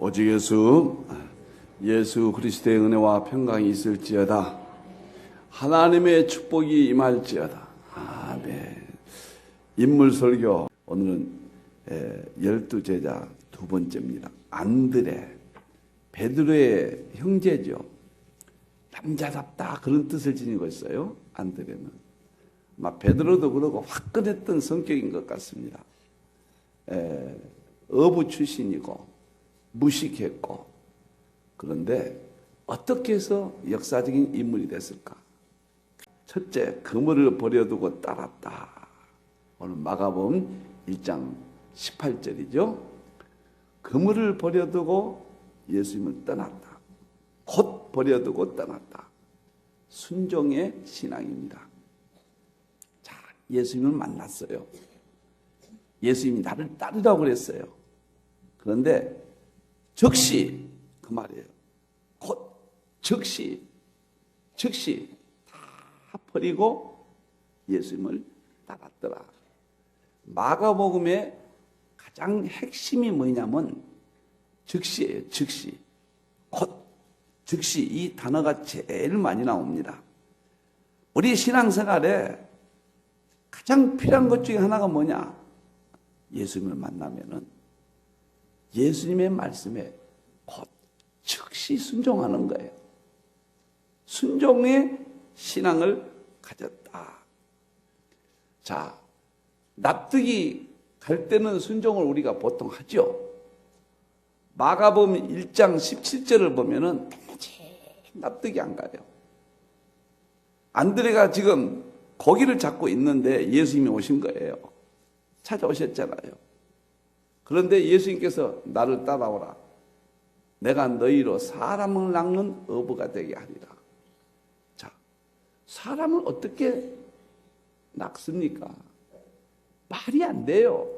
오직 예수 그리스도의 은혜와 평강이 있을지어다. 하나님의 축복이 임할지어다. 아멘. 인물 설교. 오늘은 12제자 두 번째입니다. 안드레, 베드로의 형제죠. 남자답다 그런 뜻을 지니고 있어요. 안드레는 아마 베드로도 그러고 화끈했던 성격인 것 같습니다. 어부 출신이고 무식했고, 그런데 어떻게 해서 역사적인 인물이 됐을까? 첫째, 그물을 버려두고 따랐다. 오늘 마가복음 1장 18절이죠. 그물을 버려두고 예수님을 떠났다. 곧 버려두고 떠났다. 순종의 신앙입니다. 자, 예수님을 만났어요. 예수님이 나를 따르라고 그랬어요. 그런데 즉시, 그 말이에요. 곧 즉시 다 버리고 예수님을 따랐더라. 마가복음의 가장 핵심이 뭐냐면 즉시예요. 즉시. 곧, 즉시. 이 단어가 제일 많이 나옵니다. 우리 신앙생활에 가장 필요한 것 중에 하나가 뭐냐? 예수님을 만나면은 예수님의 말씀에 곧 즉시 순종하는 거예요. 순종의 신앙을 가졌다. 자, 납득이 갈 때는 순종을 우리가 보통 하죠. 마가복음 1장 17절을 보면은 도무지 납득이 안 가요. 안드레가 지금 고기를 잡고 있는데 예수님이 오신 거예요. 찾아오셨잖아요. 그런데 예수님께서 나를 따라오라. 내가 너희로 사람을 낚는 어부가 되게 하리라. 자, 사람을 어떻게 낚습니까? 말이 안 돼요.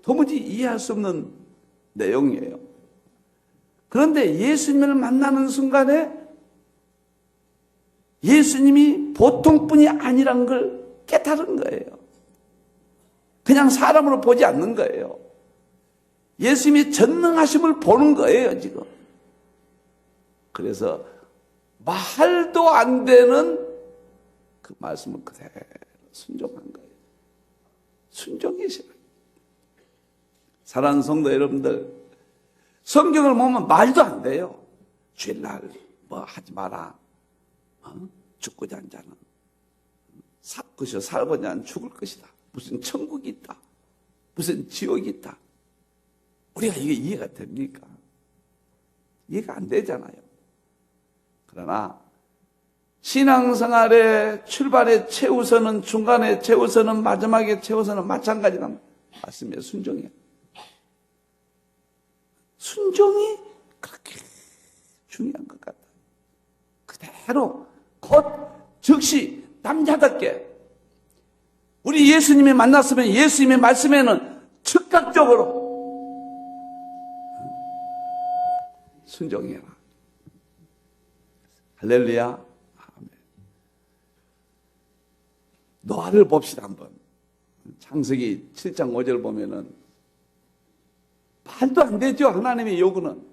도무지 이해할 수 없는 내용이에요. 그런데 예수님을 만나는 순간에 예수님이 보통뿐이 아니란 걸 깨달은 거예요. 그냥 사람으로 보지 않는 거예요. 예수님이 전능하심을 보는 거예요, 지금. 그래서 말도 안 되는 그 말씀을 그대로 순종한 거예요. 순종의 시간. 사랑하는 성도 여러분들, 성경을 보면 말도 안 돼요. 주일날 뭐 하지 마라. 죽고자 한 자는 살고자 하는 죽을 것이다. 무슨 천국이 있다. 무슨 지옥이 있다. 우리가 이게 이해가 됩니까? 이해가 안 되잖아요. 그러나 신앙생활의 출발의 최우선은, 중간의 최우선은, 마지막의 최우선은 마찬가지란 말씀이에요. 순종이에요. 순종이 그렇게 중요한 것 같아요. 그대로 곧 즉시 남자답게 우리 예수님이 만났으면 예수님의 말씀에는 즉각적으로 순종해라. 할렐루야. 아멘. 노아를 봅시다 한번. 창세기 7장 5절 보면은 말도 안 되죠. 하나님의 요구는.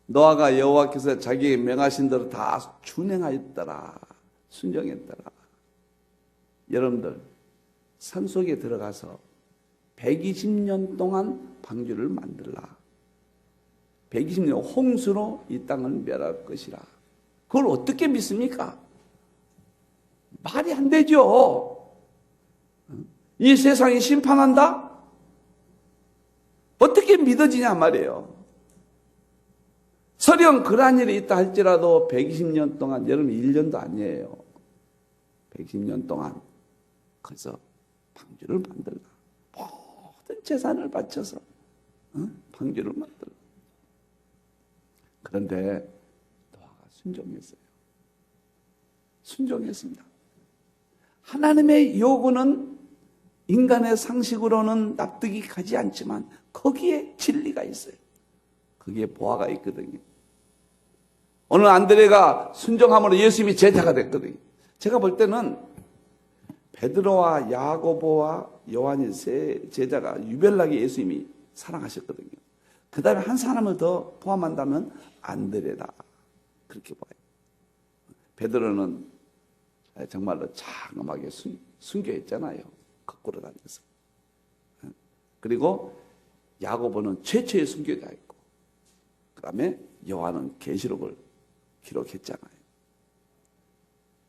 노아가 여호와께서 자기에게 명하신 대로 다 준행하였더라. 순종했더라. 여러분들, 산속에 들어가서 120년 동안 방주를 만들라. 120년 홍수로 이 땅을 멸할 것이라. 그걸 어떻게 믿습니까? 말이 안 되죠. 이 세상이 심판한다? 어떻게 믿어지냐 말이에요. 설령 그러한 일이 있다 할지라도 120년 동안, 여러분 1년도 아니에요. 120년 동안 그래서 방주를 만들라. 모든 재산을 바쳐서 방주를 만들라. 그런데 노아가 순종했어요. 순종했습니다. 하나님의 요구는 인간의 상식으로는 납득이 가지 않지만 거기에 진리가 있어요. 거기에 보화가 있거든요. 오늘 안드레가 순종함으로 예수님이 제자가 됐거든요. 제가 볼 때는 베드로와 야고보와 요한이 세 제자가 유별나게 예수님이 사랑하셨거든요. 그 다음에 한 사람을 더 포함한다면 안드레다. 그렇게 봐요. 베드로는 정말로 장엄하게 순교했잖아요. 거꾸로 다녀서. 그리고 야고보는 최초의 순교자였고, 그 다음에 요한은 계시록을 기록했잖아요.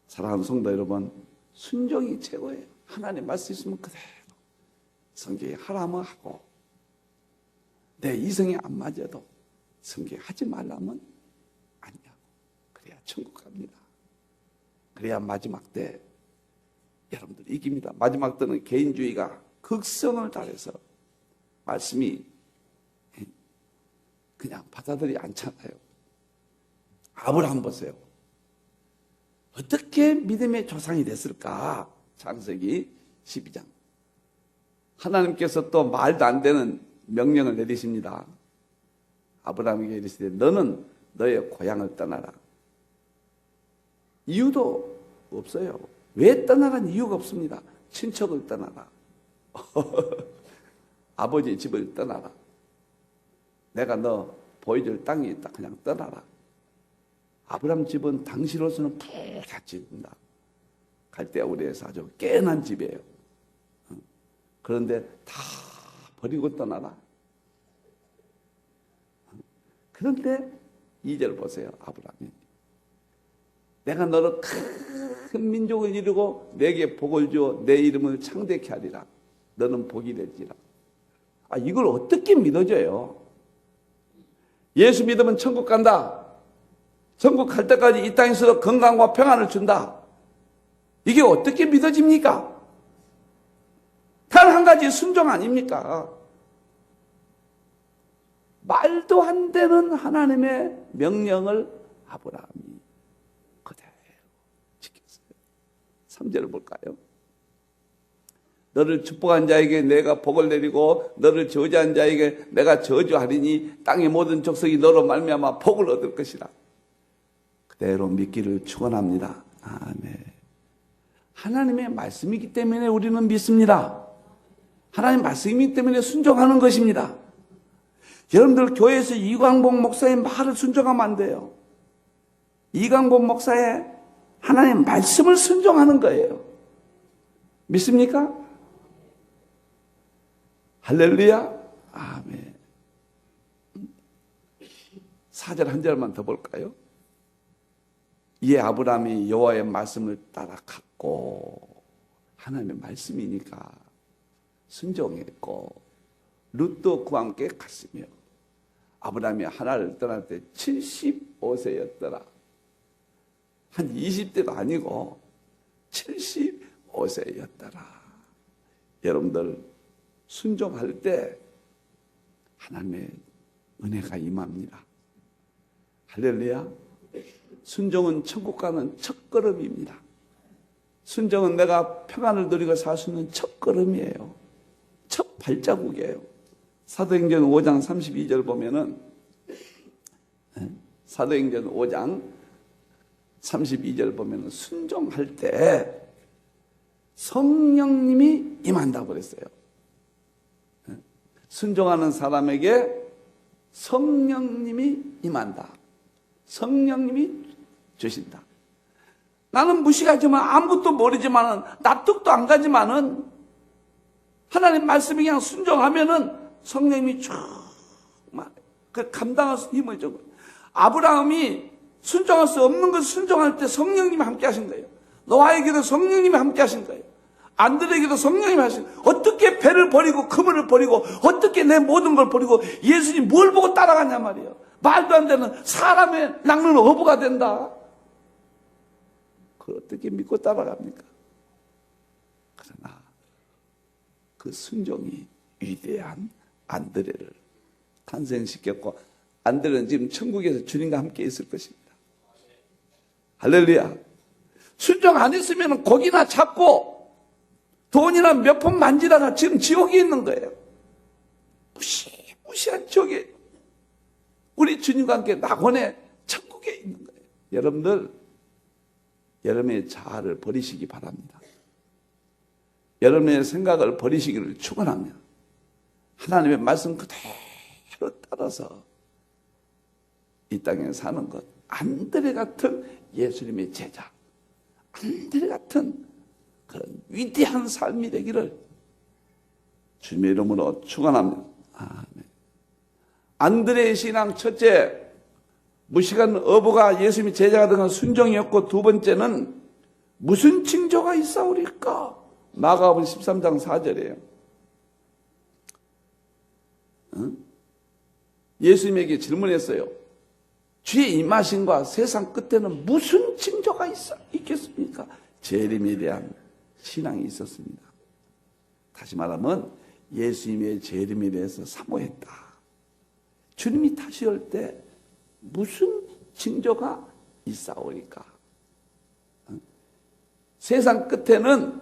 사랑하는 성도 여러분, 순종이 최고예요. 하나님 말씀 있으면 그대로 성경에 하라면 하고, 내 이성에 안 맞아도 성경에 하지 말라면 아니하고, 그래야 천국 갑니다. 그래야 마지막 때 여러분들 이깁니다. 마지막 때는 개인주의가 극성을 달해서 말씀이 그냥 받아들이 않잖아요. 아브라함 보세요. 어떻게 믿음의 조상이 됐을까? 창세기 12장. 하나님께서 또 말도 안 되는 명령을 내리십니다. 아브라함에게 이르시되 너는 너의 고향을 떠나라. 이유도 없어요. 왜 떠나라는 이유가 없습니다. 친척을 떠나라. 아버지 집을 떠나라. 내가 너 보여줄 땅이 있다. 그냥 떠나라. 아브라함 집은 당시로서는 푸릇한 집입니다. 갈대아 우리에서 아주 깨어난 집이에요. 그런데 다 버리고 떠나라. 그런데 2절 보세요. 아브라함이 내가 너를 큰 민족을 이루고 내게 복을 주어 내 이름을 창대케 하리라. 너는 복이 될지라. 이걸 어떻게 믿어져요? 예수 믿으면 천국 간다. 천국 갈 때까지 이 땅에서 건강과 평안을 준다. 이게 어떻게 믿어집니까? 단 한 가지 순종 아닙니까? 말도 안 되는 하나님의 명령을 아브라함이 그대로 지켰어요. 3절을 볼까요? 너를 축복한 자에게 내가 복을 내리고 너를 저주한 자에게 내가 저주하리니 땅의 모든 족속이 너로 말미암아 복을 얻을 것이라. 그대로 믿기를 축원합니다. 아멘. 하나님의 말씀이기 때문에 우리는 믿습니다. 하나님 말씀이기 때문에 순종하는 것입니다. 여러분들 교회에서 이광복 목사의 말을 순종하면 안 돼요. 이광복 목사의 하나님 말씀을 순종하는 거예요. 믿습니까? 할렐루야. 아멘. 4절 한 절만 더 볼까요? 이에 아브라함이 여호와의 말씀을 따라 갔고, 하나님의 말씀이니까 순종했고, 룻도 그와 함께 갔으며, 아브라함이 하나를 떠날 때 75세였더라. 한 20대도 아니고 75세였더라. 여러분들 순종할 때 하나님의 은혜가 임합니다. 할렐루야. 순종은 천국 가는 첫걸음입니다. 순종은 내가 평안을 누리고 살 수 있는 첫걸음이에요. 첫 발자국이에요. 사도행전 5장 32절 보면은, 사도행전 5장 32절 보면은 순종할 때 성령님이 임한다고 그랬어요. 순종하는 사람에게 성령님이 임한다. 성령님이 주신다. 나는 무식하지만 아무것도 모르지만은 납득도 안 가지만은 하나님 말씀에 그냥 순종하면은 성령님이 정말 그 감당할 수 힘을 줘. 아브라함이 순종할 수 없는 것을 순종할 때 성령님이 함께 하신 거예요. 노아에게도 성령님이 함께 하신 거예요. 안드레에게도 성령님이 하신 거예요. 어떻게 배를 버리고 그물을 버리고 어떻게 내 모든 걸 버리고 예수님 뭘 보고 따라가냐 말이에요. 말도 안 되는 사람의 낚는 어부가 된다. 그걸 어떻게 믿고 따라갑니까? 그러나 그 순종이 위대한 안드레를 탄생시켰고, 안드레는 지금 천국에서 주님과 함께 있을 것입니다. 할렐루야. 순종 안 했으면 고기나 잡고 돈이나 몇 푼 만지다가 지금 지옥에 있는 거예요. 무시한 지옥에, 우리 주님과 함께 낙원의 천국에 있는 거예요. 여러분들, 여러분의 자아를 버리시기 바랍니다. 여러분의 생각을 버리시기를 축원합니다. 하나님의 말씀 그대로 그대로 따라서 이 땅에 사는 것. 안드레 같은 예수님의 제자, 안드레 같은 그런 위대한 삶이 되기를 주님의 이름으로 축원합니다. 아멘. 안드레의 신앙 첫째, 무식한 어부가 예수님의 제자가 된 건 순종이었고, 두 번째는 무슨 징조가 있사오리까? 마가복음 13장 4절이에요. 예수님에게 질문했어요. 주의 임하심과 세상 끝에는 무슨 징조가 있겠습니까? 재림에 대한 신앙이 있었습니다. 다시 말하면 예수님의 재림에 대해서 사모했다. 주님이 다시 올 때 무슨 징조가 있사오리까? 세상 끝에는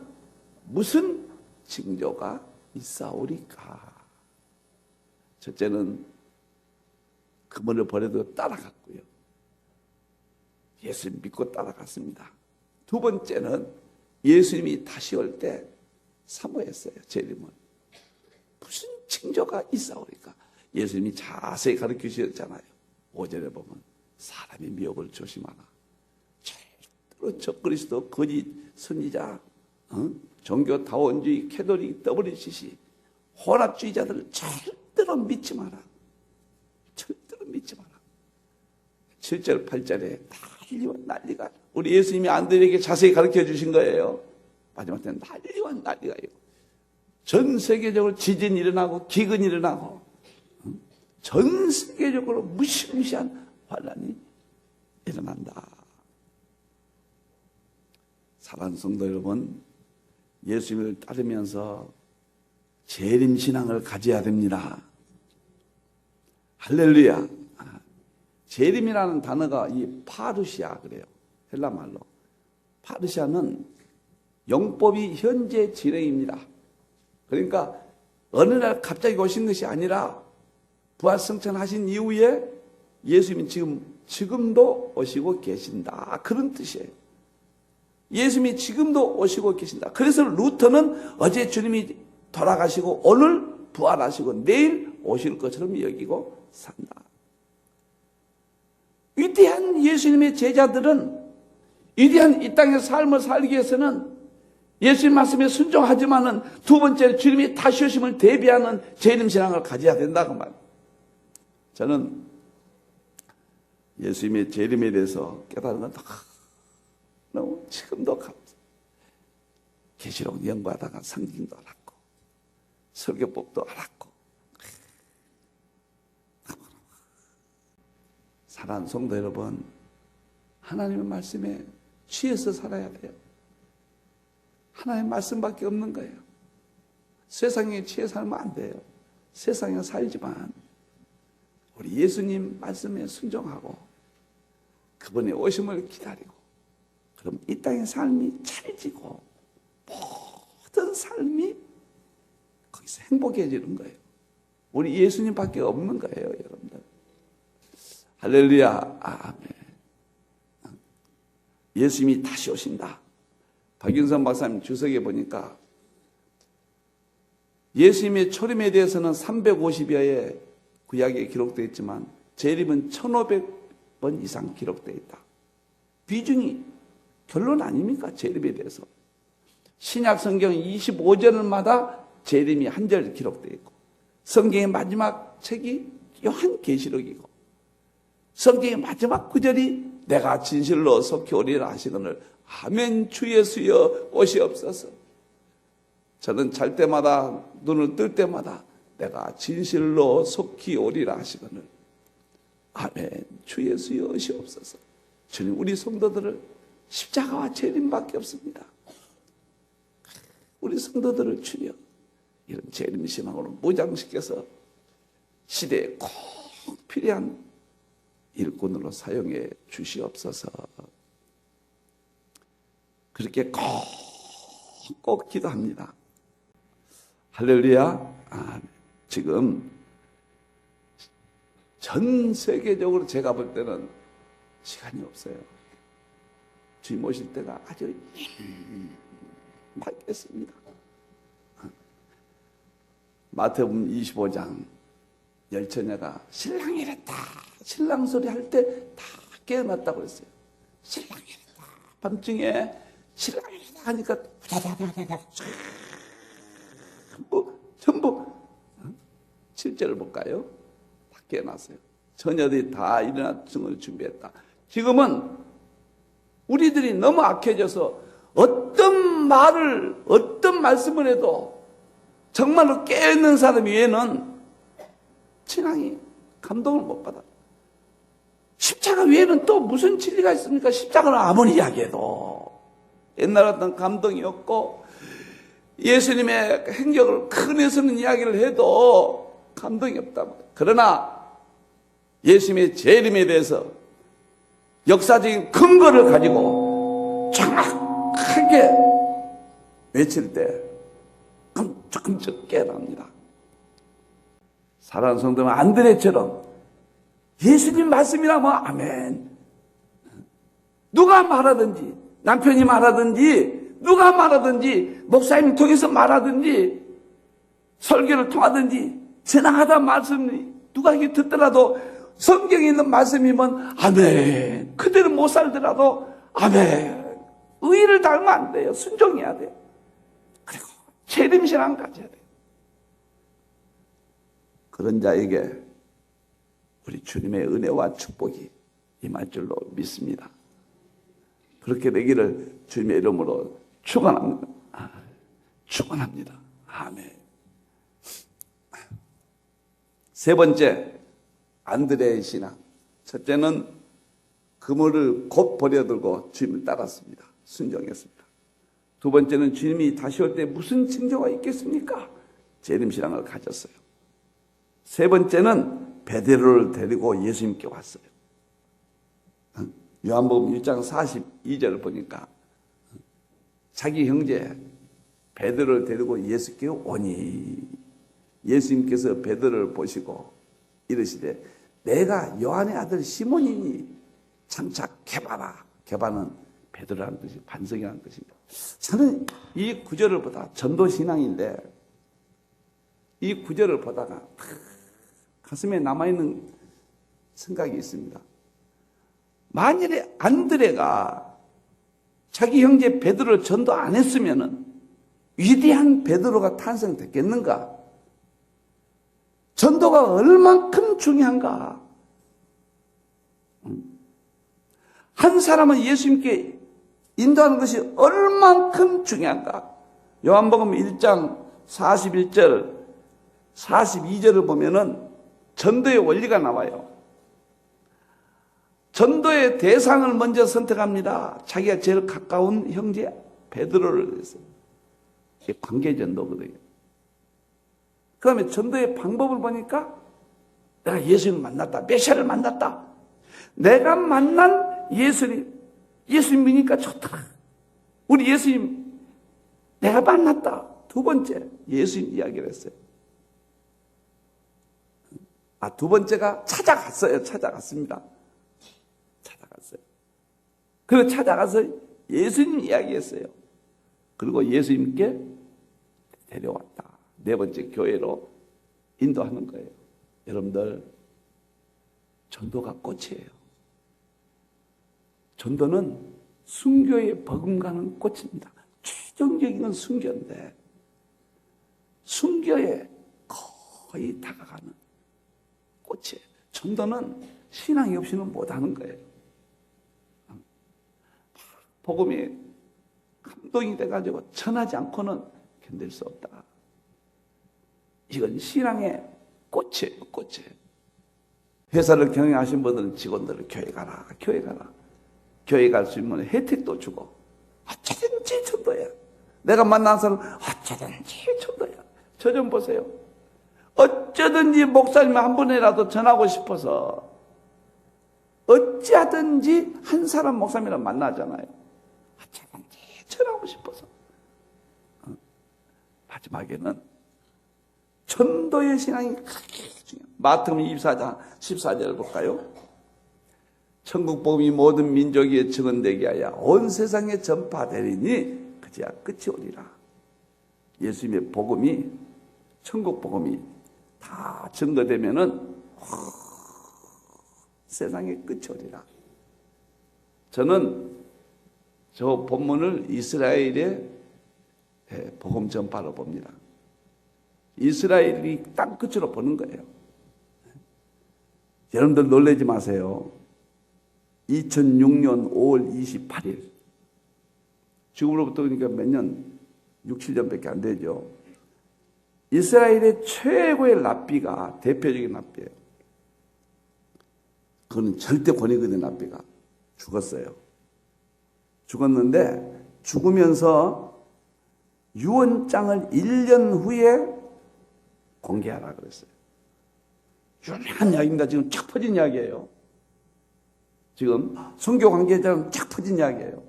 무슨 징조가 있사오리까? 첫째는 그분을 버려도 따라갔고요. 예수님 믿고 따라갔습니다. 두 번째는 예수님이 다시 올 때 사모했어요. 재림을. 무슨 징조가 있사오리까? 예수님이 자세히 가르쳐 주셨잖아요. 5절에 보면 사람의 미혹을 조심하라. 절대로 적그리스도 거짓 선지자, 종교 다원주의, 캐톨릭, WCC, 혼합주의자들을 절대로 믿지 마라. 절대로 믿지 마라. 7절, 8절에 난리와 난리가, 우리 예수님이 안드레에게 자세히 가르쳐 주신 거예요. 마지막 때는 난리와 난리가 있고, 전 세계적으로 지진이 일어나고 기근이 일어나고 전 세계적으로 무시무시한 환란이 일어난다. 사랑하는 성도 여러분, 예수님을 따르면서 재림신앙을 가져야 됩니다. 할렐루야. 재림이라는 단어가 이 파르시아 그래요. 헬라말로. 파르시아는 영법이 현재 진행입니다. 그러니까 어느 날 갑자기 오신 것이 아니라 부활승천하신 이후에 예수님이 지금도 오시고 계신다. 그런 뜻이에요. 예수님이 지금도 오시고 계신다. 그래서 루터는 어제 주님이 돌아가시고 오늘 부활하시고 내일 오실 것처럼 여기고 산다. 위대한 예수님의 제자들은 위대한 이 땅의 삶을 살기 위해서는 예수님 말씀에 순종하지만은 두 번째 주님이 다시 오심을 대비하는 재림신앙을 가져야 된다고 말이에요. 저는 예수님의 재림에 대해서 깨달은 건 너무 지금도 감사해요. 계시록 연구하다가 성경도 알았고 설교법도 알았고, 사랑하는 성도 여러분, 하나님의 말씀에 취해서 살아야 돼요. 하나님의 말씀밖에 없는 거예요. 세상에 취해 살면 안 돼요. 세상에 살지만 우리 예수님 말씀에 순종하고 그분의 오심을 기다리고, 그럼 이 땅의 삶이 찰지고 모든 삶이 거기서 행복해지는 거예요. 우리 예수님밖에 없는 거예요, 여러분들. 할렐루야. 아멘. 예수님이 다시 오신다. 박윤선 박사님 주석에 보니까 예수님의 초림에 대해서는 350여의 구약에 기록되어 있지만 재림은 1500번 이상 기록되어 있다. 비중이 결론 아닙니까? 재림에 대해서. 신약 성경 25절마다 재림이 한 절 기록되어 있고, 성경의 마지막 책이 요한계시록이고, 성경의 마지막 구절이 내가 진실로 속히 오리라 하시거늘 아멘 주 예수여 오시옵소서. 저는 잘 때마다 눈을 뜰 때마다 내가 진실로 속히 오리라 하시거늘 아멘 주 예수여 오시옵소서. 주님 우리 성도들을 십자가와 재림밖에 없습니다. 우리 성도들을 주여 이런 재림신앙으로 무장시켜서 시대에 꼭 필요한 일꾼으로 사용해 주시옵소서. 그렇게 꼭 기도합니다. 할렐루야. 지금 전 세계적으로 제가 볼 때는 시간이 없어요. 주님 오실 때가 아주 밝겠습니다. 마태복음 25장 열처녀가 신랑이 이랬다. 신랑 소리 할 때 다 깨어났다고 그랬어요. 신랑이 이랬다. 밤중에 신랑이 이랬다 하니까 전부 7절을 볼까요? 다 깨어났어요. 처녀들이 다 일어나 증언을 준비했다. 지금은 우리들이 너무 악해져서 어떤 말씀을 해도 정말로 깨어있는 사람 위에는 신앙이 감동을 못 받아요. 십자가 외에는 또 무슨 진리가 있습니까? 십자가는 아무리 이야기해도 옛날 어떤 감동이 없고 예수님의 행적을 큰에서는 이야기를 해도 감동이 없다. 그러나 예수님의 재림에 대해서 역사적인 근거를 가지고 정확하게 외칠 때 끔찍끔찍 깨어납니다. 사랑하는 성도는 안드레처럼 예수님 말씀이라면 아멘. 누가 말하든지 남편이 말하든지 누가 말하든지 목사님을 통해서 말하든지 설교를 통하든지 지나가다 말씀이 누가 이게 듣더라도 성경에 있는 말씀이면 아멘. 그대로 못 살더라도 아멘. 의의를 닮으면 안 돼요. 순종해야 돼요. 그리고 재림신앙 가져야 돼요. 그런 자에게 우리 주님의 은혜와 축복이 임할 줄로 믿습니다. 그렇게 되기를 주님의 이름으로 축원합니다. 축원합니다. 아멘. 세 번째, 안드레의 신앙. 첫째는 그물을 곧 버려들고 주님을 따랐습니다. 순종했습니다. 두 번째는 주님이 다시 올 때 무슨 징조가 있겠습니까? 재림신앙을 가졌어요. 세 번째는 베드로를 데리고 예수님께 왔어요. 요한복음 1장 42절을 보니까 자기 형제 베드로를 데리고 예수께 오니 예수님께서 베드로를 보시고 이르시되 내가 요한의 아들 시몬이니 장차 개바라. 개바는 베드로라는 뜻이 반석이라는 뜻입니다. 저는 이 구절을 보다 전도신앙인데 이 구절을 보다가 가슴에 남아있는 생각이 있습니다. 만일에 안드레가 자기 형제 베드로를 전도 안 했으면 위대한 베드로가 탄생됐겠는가? 전도가 얼만큼 중요한가? 한 사람은 예수님께 인도하는 것이 얼만큼 중요한가? 요한복음 1장 41절, 42절을 보면은 전도의 원리가 나와요. 전도의 대상을 먼저 선택합니다. 자기가 제일 가까운 형제 베드로를 했어요. 이게 관계전도거든요. 그 다음에 전도의 방법을 보니까 내가 예수님을 만났다. 메시아를 만났다. 내가 만난 예수님 믿으니까 좋다. 우리 예수님 내가 만났다. 두 번째 예수님 이야기를 했어요. 두 번째가 찾아갔습니다. 그리고 찾아가서 예수님 이야기했어요. 그리고 예수님께 데려왔다. 네 번째 교회로 인도하는 거예요. 여러분들 전도가 꽃이에요. 전도는 순교에 버금가는 꽃입니다. 최종적인 건 순교인데 순교에 거의 다가가는 꽃이에요. 전도는 신앙이 없이는 못하는 거예요. 복음이 감동이 돼가지고 전하지 않고는 견딜 수 없다. 이건 신앙의 꽃이에요. 꽃이에요. 회사를 경영하신 분들은 직원들을 교회 가라. 교회 갈 수 있는 혜택도 주고 어쩌든지 전도야. 내가 만난 사람 어쩌든지 전도야. 저 좀 보세요. 어쩌든지 목사님 한 분이라도 전하고 싶어서 어찌하든지 한 사람 목사님이랑 만나잖아요. 어쩌든지 전하고 싶어서. 마지막에는 전도의 신앙이 크게 중요해요. 마태복음 24장 14절을 볼까요? 천국 복음이 모든 민족에 증언되게 하여 온 세상에 전파되리니 그제야 끝이 오리라. 예수님의 복음이, 천국 복음이 다 증거되면은 세상의 끝이 오리라. 저는 저 본문을 이스라엘의 복음 전파로 봅니다. 이스라엘이 땅 끝으로 보는 거예요. 여러분들 놀라지 마세요. 2006년 5월 28일. 지금으로부터 그러니까 몇 년, 6, 7년밖에 안 되죠. 이스라엘의 최고의 랍비가 대표적인 랍비예요. 그거는 절대 권위거든. 랍비가 죽었어요. 죽었는데 죽으면서 유언장을 1년 후에 공개하라 그랬어요. 유명한 이야기입니다. 지금 쫙 퍼진 이야기예요. 지금 선교 관계자는 쫙 퍼진 이야기예요.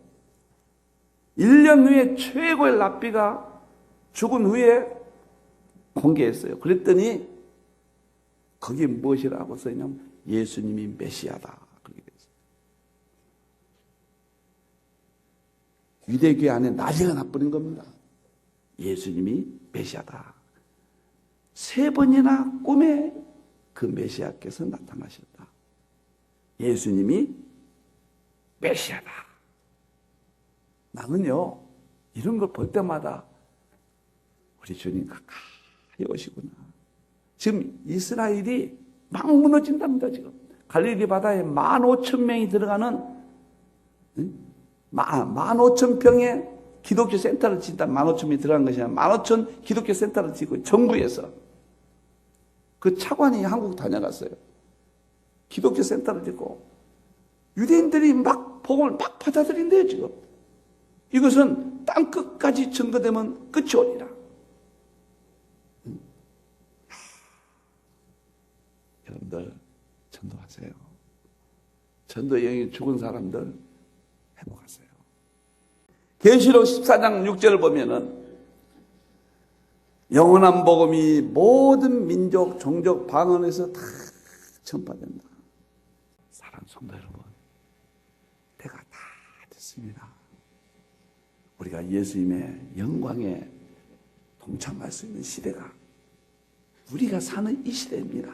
1년 후에 최고의 랍비가 죽은 후에 공개했어요. 그랬더니 거기에 무엇이라고 써있냐면 예수님이 메시아다. 그렇게 돼 있어요. 유대교회 안에 난리가 나버린 겁니다. 예수님이 메시아다. 3번이나 꿈에 그 메시아께서 나타나셨다. 예수님이 메시아다. 나는요, 이런 걸 볼 때마다 우리 주님 가까이 오시구나. 지금 이스라엘이 막 무너진답니다. 지금 갈릴리 바다에 15,000명이 들어가는 15,000평의 기독교 센터를 짓다. 15,000명이 들어간 것이 아니라 15,000 기독교 센터를 짓고 정부에서 그 차관이 한국 다녀갔어요. 기독교 센터를 짓고 유대인들이 막 복음을 막 받아들인대요. 지금 이것은 땅 끝까지 증거되면 끝이 오리라. 여러분들 전도하세요. 전도 여행에 죽은 사람들 회복하세요. 계시록 14장 6절을 보면은 영원한 복음이 모든 민족, 종족, 방언에서 다 전파된다. 사랑하는 성도 여러분, 때가 다 됐습니다. 우리가 예수님의 영광에 동참할 수 있는 시대가 우리가 사는 이 시대입니다.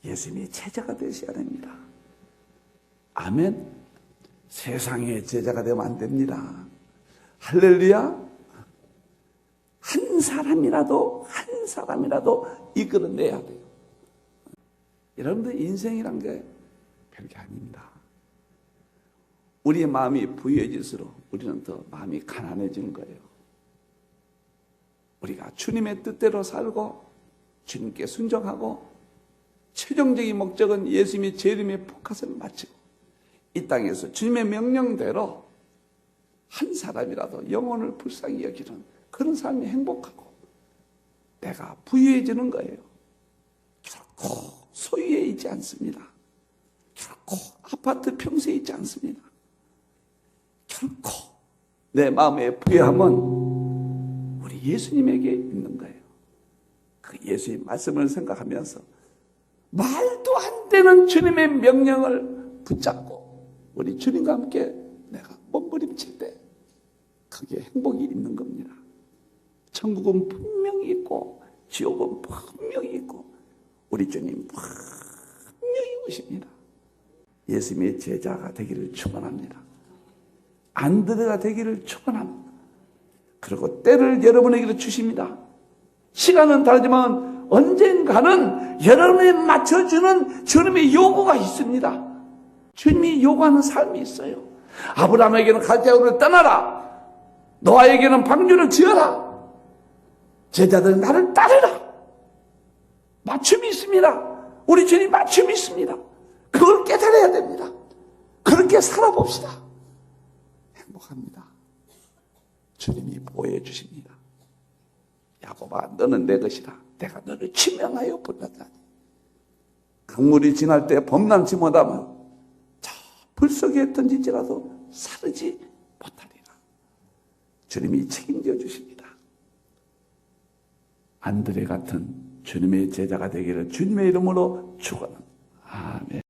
예수님의 제자가 되셔야 됩니다. 아멘. 세상의 제자가 되면 안 됩니다. 할렐루야. 한 사람이라도 이끌어내야 돼요. 여러분들 인생이란 게 별게 아닙니다. 우리의 마음이 부유해질수록 우리는 더 마음이 가난해지는 거예요. 우리가 주님의 뜻대로 살고 주님께 순종하고 최종적인 목적은 예수님의 재림의 포커스를 맞추고 이 땅에서 주님의 명령대로 한 사람이라도 영혼을 불쌍히 여기는 그런 삶이 행복하고 내가 부유해지는 거예요. 결코 소유에 있지 않습니다. 결코 아파트 평수에 있지 않습니다. 결코 내 마음의 부유함은 우리 예수님에게 있는 거예요. 그 예수의 말씀을 생각하면서 말도 안 되는 주님의 명령을 붙잡고 우리 주님과 함께 내가 몸부림칠 때 그게 행복이 있는 겁니다. 천국은 분명히 있고 지옥은 분명히 있고 우리 주님 분명히 오십니다. 예수님의 제자가 되기를 축원합니다. 안드레가 되기를 축원합니다. 그리고 때를 여러분에게 주십니다. 시간은 다르지만 언젠가는 여러분에 맞춰주는 주님의 요구가 있습니다. 주님이 요구하는 삶이 있어요. 아브라함에게는 갈대아우를 떠나라. 노아에게는 방주를 지어라. 제자들은 나를 따르라. 맞춤이 있습니다. 우리 주님 맞춤이 있습니다. 그걸 깨달아야 됩니다. 그렇게 살아봅시다. 행복합니다. 주님이 보호해 주십니다. 야곱아, 너는 내 것이라. 내가 너를 지명하여 불렀다니. 강물이 지날 때 범람치 못하면 저 불속에 던질지라도 사르지 못하리라. 주님이 책임져 주십니다. 안드레 같은 주님의 제자가 되기를 주님의 이름으로 축원합니다. 아멘.